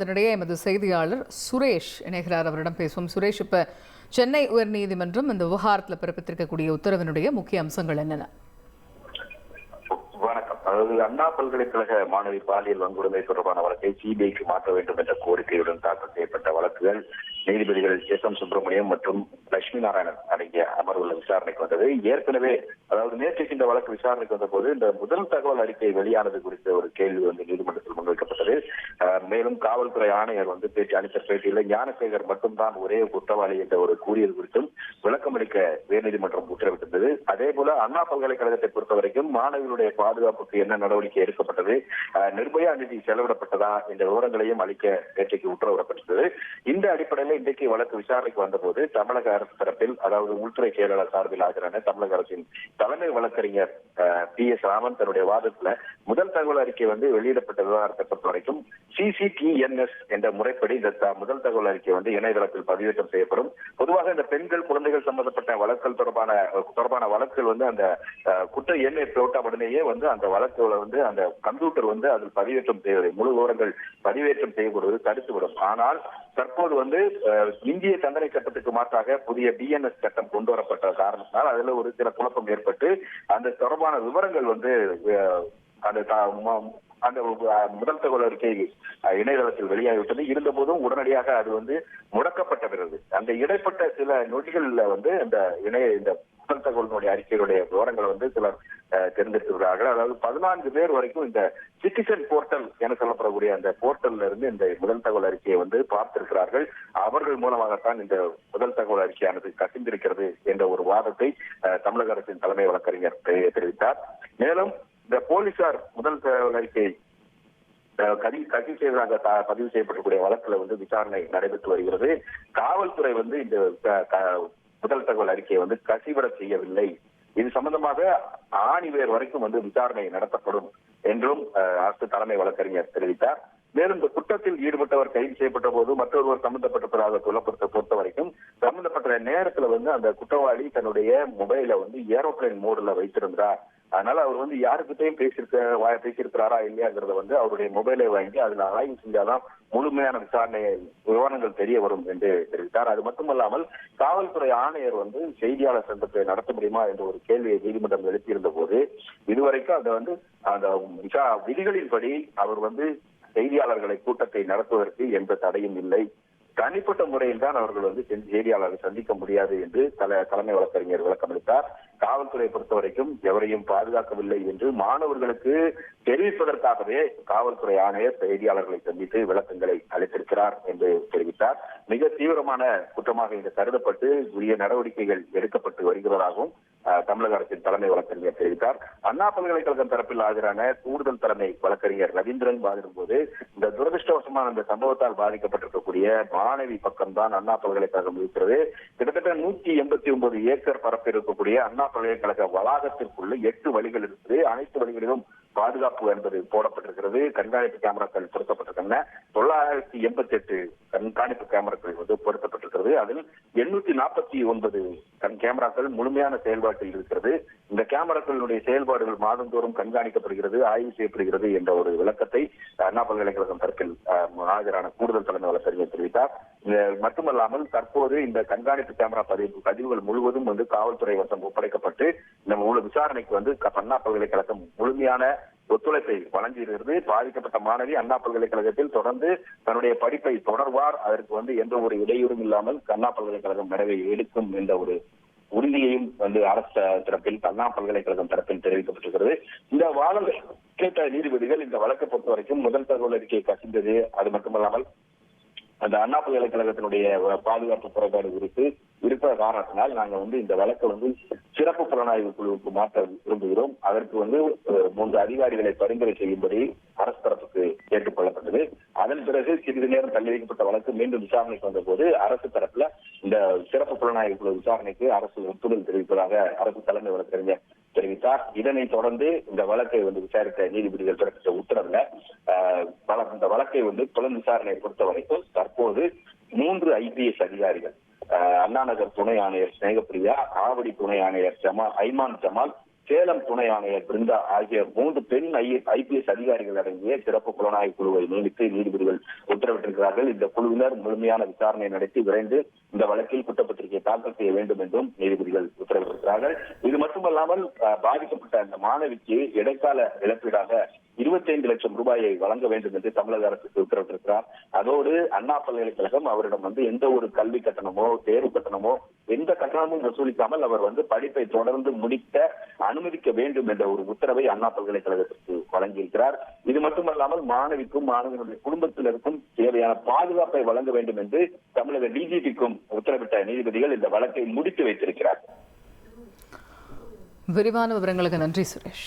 இதனிடையே எமது செய்தியாளர் சுரேஷ் இணைகிறார். அவரிடம் பேசுவோம். சுரேஷ், இப்ப சென்னை உயர்நீதிமன்றம் இந்த விவகாரத்தில் பிறப்பித்திருக்கக்கூடிய உத்தரவினுடைய முக்கிய அம்சங்கள் என்னென்ன? வணக்கம். அதாவது அண்ணா பல்கலைக்கழக மாணவி பாலியல் வன்கொடுமை தொடர்பான வழக்கை சிபிஐக்கு மாற்ற வேண்டும் என்ற கோரிக்கையுடன் தாக்கல் செய்யப்பட்ட வழக்குகள் நீதிபதிகள் எஸ்.எம். சுப்பிரமணியம் மற்றும் லட்சுமி நாராயணன் அடங்கிய அமர்வுள்ள விசாரணைக்கு வந்தது. ஏற்கனவே அதாவது நேற்றைக்கு இந்த வழக்கு விசாரணைக்கு வந்த போது இந்த முதல் தகவல் அறிக்கை வெளியானது குறித்த ஒரு கேள்வி நீதிமன்றத்தில் முன்வைக்கப்பட்டது. மேலும் காவல்துறை ஆணையர் அளித்த பேட்டியில் ஞானசேகர் மட்டும்தான் ஒரே குற்றவாளி என்ற ஒரு கூறியது குறித்தும் விளக்கம் அளிக்க உயர்நீதிமன்றம் உத்தரவிட்டிருந்தது. அதே போல அண்ணா பல்கலைக்கழகத்தை பொறுத்தவரைக்கும் மாணவிகளுடைய பாதுகாப்புக்கு என்ன நடவடிக்கை எடுக்கப்பட்டது, நிர்பயா நிதி செலவிடப்பட்டதா என்ற விவரங்களையும் அளிக்க நேற்றைக்கு உத்தரவிடப்பட்டிருந்தது. இந்த அடிப்படையில் இன்றைக்கு வழக்கு விசாரணைக்கு வந்தபோது தமிழக அரசு தரப்பில் அதாவது உள்துறை செயலாளர் சார்பில் ஆஜரான தமிழக அரசின் தலைமை வழக்கறிஞர் பி.எஸ். ராமன் தன்னுடைய வாதத்துல முதல் தகவல் அறிக்கை வெளியிடப்பட்ட விவகாரத்தை பொறுத்தவரைக்கும் CCTNS என்ற முறைப்படி இந்த முதல் தகவல் அறிக்கை இணையதளத்தில் பதிவேற்றம் செய்யப்படும். பொதுவாக இந்த பெண்கள் குழந்தைகள் சம்பந்தப்பட்ட வழக்குகள் தொடர்பான வழக்குகள் அந்த குற்ற எண்ணை போட்ட உடனேயே அந்த வழக்குகளை அந்த கம்ப்யூட்டர் அதில் பதிவேற்றம் செய்வதை முழு விவரங்கள் பதிவேற்றம் செய்யப்படுவது தடுத்துவிடும். ஆனால் தற்போது இந்திய தண்டனை சட்டத்துக்கு மாற்றாக புதிய BNS சட்டம் கொண்டு வரப்பட்ட காரணத்தினால் அதுல ஒரு சில குழப்பம் ஏற்பட்டு அந்த தொடர்பான விவரங்கள் அந்த முதல் தகவல் அறிக்கை இணையதளத்தில் வெளியாகிவிட்டது. இருந்த போதும் உடனடியாக அது முடக்கப்பட்டது. அந்த இடைப்பட்ட சில நொடிகள்ல இந்த முதல் தகவலினுடைய அறிக்கையுடைய விவரங்களை சிலர் தெரிந்திருக்கிறார்கள். அதாவது 14 பேர் வரைக்கும் இந்த சிட்டிசன் போர்ட்டல் என சொல்லப்படக்கூடிய அந்த போர்ட்டல்ல இருந்து இந்த முதல் தகவல் அறிக்கையை பார்த்திருக்கிறார்கள். அவர்கள் மூலமாகத்தான் இந்த முதல் தகவல் அறிக்கையானது கசிந்திருக்கிறது என்ற ஒரு வாதத்தை தமிழக அரசின் தலைமை வழக்கறிஞர் தெரிவித்தார். மேலும் இந்த போலீசார் முதல் தகவல் அறிக்கை பதிவு செய்யப்படக்கூடிய வழக்குல விசாரணை நடைபெற்று வருகிறது. காவல்துறை இந்த முதல் தகவல் அறிக்கையை கசிவிட செய்யவில்லை. இது சம்பந்தமாக ஆணிவேர் வரைக்கும் விசாரணை நடத்தப்படும் என்றும் அரசு தலைமை வழக்கறிஞர் தெரிவித்தார். மேலும் இந்த குற்றத்தில் ஈடுபட்டவர் கைது செய்யப்பட்ட போது மற்றொருவர் சம்பந்தப்பட்டிருப்பதாக பொறுத்த வரைக்கும் சம்பந்தப்பட்ட நேரத்துல அந்த குற்றவாளி தன்னுடைய மொபைல ஏரோப்ளைன் மோடுல வைத்திருந்தார். அதனால அவர் யாருக்கிட்டையும் பேசியிருக்கிறாரா இல்லையாங்கிறத அவருடைய மொபைலை வாங்கி அதுல ஆய்வு செஞ்சாதான் முழுமையான விசாரணை விவரங்கள் தெரிய வரும் என்று தெரிவித்தார். அது மட்டுமல்லாமல் காவல்துறை ஆணையர் செய்தியாளர் சந்திப்பை நடத்த முடியுமா என்ற ஒரு கேள்வியை நீதிமன்றம் எழுப்பியிருந்த போது இதுவரைக்கும் அந்த விதிகளின்படி அவர் செய்தியாளர்களை கூட்டத்தை நடத்துவதற்கு எந்த தடையும் இல்லை. தனிப்பட்ட முறையில் தான் அவர்கள் செய்தியாளர்களை சந்திக்க முடியாது என்று தலைமை வழக்கறிஞர் விளக்கம் அளித்தார். காவல்துறையை பொறுத்த வரைக்கும் எவரையும் பாதுகாக்கவில்லை என்று மாணவர்களுக்கு தெரிவிப்பதற்காகவே காவல்துறை ஆணையர் செய்தியாளர்களை சந்தித்து விளக்கங்களை அளித்திருக்கிறார் என்று தெரிவித்தார். மிக தீவிரமான குற்றமாக இது கருதப்பட்டு உரிய நடவடிக்கைகள் எடுக்கப்பட்டு வருகிறதாகவும் தமிழக அரசின் தலைமை வழக்கறிஞர் தெரிவித்தார். அண்ணா பல்கலைக்கழகம் தரப்பில் ஆஜரான கூடுதல் தலைமை வழக்கறிஞர் ரவீந்திரன் வாதிடும் போது இந்த துரதிருஷ்டவசமான இந்த சம்பவத்தால் பாதிக்கப்பட்டிருக்கக்கூடிய மாணவி பக்கம்தான் அண்ணா பல்கலைக்கழகம் இருக்கிறது. கிட்டத்தட்ட 189 ஏக்கர் பரப்பில் இருக்கக்கூடிய அண்ணா பல்கலைக்கழக வளாகத்திற்குள்ள 8 வழிகள் இருக்குது. அனைத்து வழிகளிலும் பாதுகாப்பு என்பது போடப்பட்டிருக்கிறது. கண்காணிப்பு கேமராக்கள் பொருத்தப்பட்டிருக்கின்றன. 988 கண்காணிப்பு கேமராக்கள் பொருத்தப்பட்டிருக்கிறது. அதில் 849 கேமராக்கள் முழுமையான செயல்பாட்டில் இருக்கிறது. இந்த கேமராக்களுடைய செயல்பாடுகள் மாதந்தோறும் கண்காணிக்கப்படுகிறது, ஆய்வு செய்யப்படுகிறது என்ற ஒரு விளக்கத்தை அண்ணா பல்கலைக்கழகம் தரப்பில் ஆஜரான கூடுதல் தலைமை வழக்கறிஞர் தெரிவித்தார். மட்டுமல்லாமல் தற்போது இந்த கண்காணிப்பு கேமரா பதிவுகள் முழுவதும் காவல்துறை வசம் ஒப்படைக்கப்பட்டு இந்த முழு விசாரணைக்கு அண்ணா பல்கலைக்கழகம் முழுமையான ஒத்துழைப்பை வழங்கியிருக்கிறது. பாதிக்கப்பட்ட மாணவி அண்ணா பல்கலைக்கழகத்தில் தொடர்ந்து தன்னுடைய படிப்பை தொடர்வார். அதற்கு எந்த ஒரு இடையூறும் இல்லாமல் அண்ணா பல்கலைக்கழகம் நடவடிக்கை எடுக்கும் என்ற ஒரு உறுதியையும் அரசு தரப்பில் அண்ணா பல்கலைக்கழகம் தரப்பில் தெரிவிக்கப்பட்டிருக்கிறது. இந்த வாதங்கள் கேட்ட நீதிபதிகள் இந்த வழக்கை பொறுத்த வரைக்கும் முதல் தகவல் அறிக்கை கசிந்தது, அது மட்டுமல்லாமல் அந்த அண்ணா பல்கலைக்கழகத்தினுடைய பாதுகாப்பு குறைபாடு குறித்து இருக்கிற காரணத்தினால் நாங்கள் இந்த வழக்கை சிறப்பு புலனாய்வு குழுவுக்கு மாற்ற விரும்புகிறோம். அதற்கு 3 அதிகாரிகளை பரிந்துரை செய்யும்படி அரசு தரப்புக்கு கேட்டுக் கொள்ளப்பட்டது. அதன் பிறகு சிறிது நேரம் தள்ளி வைக்கப்பட்ட வழக்கு மீண்டும் விசாரணைக்கு வந்த போது அரசு தரப்புல இந்த சிறப்பு புலனாய்வு குழு விசாரணைக்கு அரசு ஒப்புதல் தெரிவிப்பதாக அரசு தலைமை வழக்கறிஞர் தெரிவித்தார். இதனைத் தொடர்ந்து இந்த வழக்கை விசாரித்த நீதிபதிகள் பிறப்பித்த உத்தரவுல இந்த வழக்கை புலன் விசாரணையை பொறுத்த வரைக்கும் தற்போது 3 IPS அதிகாரிகள் அண்ணா நகர் துணை ஆணையர் ஸ்நேகப்பிரியா, ஆவடி துணை ஆணையர் ஐமான் ஜமால், சேலம் துணை ஆணையர் பிருந்தா ஆகிய 3 பெண் IPS அதிகாரிகள் அடங்கிய சிறப்பு புலனாய்வு குழுவை நியமித்து நீதிபதிகள் உத்தரவிட்டிருக்கிறார்கள். இந்த குழுவினர் முழுமையான விசாரணை நடத்தி விரைந்து இந்த வழக்கில் குற்றப்பத்திரிகை தாக்கல் செய்ய வேண்டும் என்றும் நீதிபதிகள் உத்தரவிட்டிருக்கிறார்கள். இது மட்டுமல்லாமல் பாதிக்கப்பட்ட அந்த மாணவிக்கு இடைக்கால இழப்பீடாக 25 லட்சம் ரூபாயை வழங்க வேண்டும் என்று தமிழக அரசுக்கு உத்தரவிட்டிருக்கிறார். அதோடு அண்ணா பல்கலைக்கழகம் அவரிடம் எந்த ஒரு கல்வி கட்டணமோ தேர்வு கட்டணமோ எந்த கட்டணமும் வசூலிக்காமல் அவர் படிப்பை தொடர்ந்து முடிக்க அனுமதிக்க வேண்டும் என்ற ஒரு உத்தரவை அண்ணா பல்கலைக்கழகத்திற்கு வழங்கியிருக்கிறார். இது மட்டுமல்லாமல் மாணவிக்கும் மாணவனுடைய குடும்பத்தினருக்கும் தேவையான பாதுகாப்பை வழங்க வேண்டும் என்று தமிழக DGPக்கும் உத்தரவிட்ட நீதிபதிகள் இந்த வழக்கை முடித்து வைத்திருக்கிறார். விரிவான விவரங்களுக்கு நன்றி சுரேஷ்.